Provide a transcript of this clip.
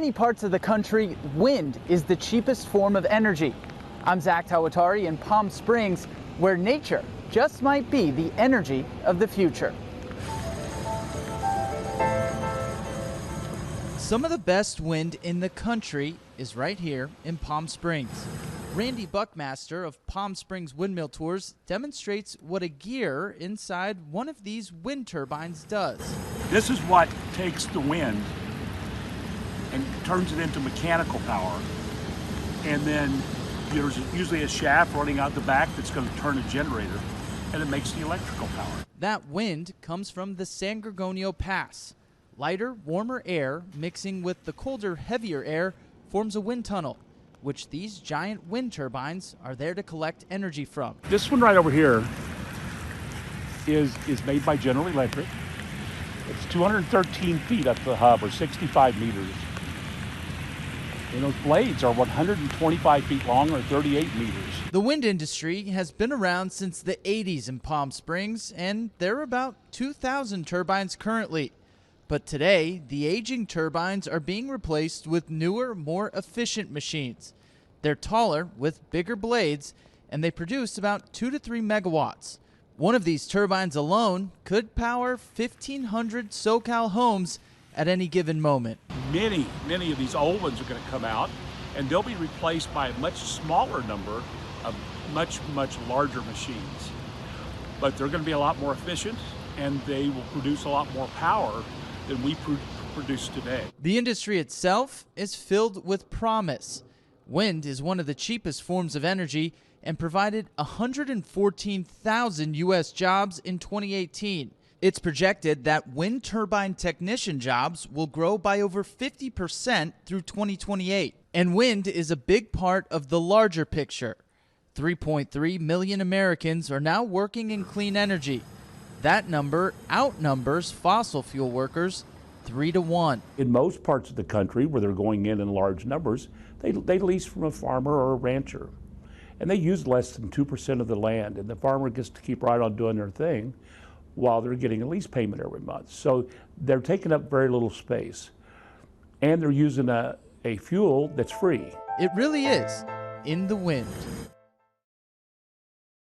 Many parts of the country, wind is the cheapest form of energy. I'm Zach Tawatari in Palm Springs, where nature just might be the energy of the future. Some of the best wind in the country is right here in Palm Springs. Randy Buckmaster of Palm Springs Windmill Tours demonstrates what a gear inside one of these wind turbines does. This is what takes the wind and turns it into mechanical power. And then there's usually a shaft running out the back that's going to turn a generator, and it makes the electrical power. That wind comes from the San Gorgonio Pass. Lighter, warmer air mixing with the colder, heavier air forms a wind tunnel, which these giant wind turbines are there to collect energy from. This one right over here is made by General Electric. It's 213 feet up the hub, or 65 meters. And those blades are 125 feet long, or 38 meters. The wind industry has been around since the 80s in Palm Springs, and there are about 2,000 turbines currently. But today, the aging turbines are being replaced with newer, more efficient machines. They're taller with bigger blades, and they produce about 2 to 3 megawatts. One of these turbines alone could power 1,500 SoCal homes at any given moment. Many of these old ones are going to come out, and they'll be replaced by a much smaller number of much larger machines. But they're going to be a lot more efficient, and they will produce a lot more power than we produce today. The industry itself is filled with promise. Wind is one of the cheapest forms of energy and provided 114,000 U.S. jobs in 2018. It's projected that wind turbine technician jobs will grow by over 50% through 2028. And wind is a big part of the larger picture. 3.3 million Americans are now working in clean energy. That number outnumbers fossil fuel workers 3 to 1. In most parts of the country where they're going in large numbers, they lease from a farmer or a rancher. And they use less than 2% of the land, and the farmer gets to keep right on doing their thing while they're getting a lease payment every month. So they're taking up very little space. And they're using a fuel that's free. It really is in the wind.